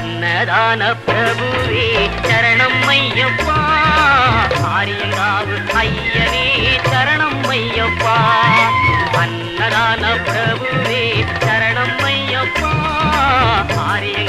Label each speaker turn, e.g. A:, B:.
A: அன்னதான பிரபுவே சரணம் ஐயப்பா, ஆரியங்காவு ஐயனே சரணம் ஐயப்பா. அன்னதான பிரபுவே சரணம் ஐயப்பா, ஆரிய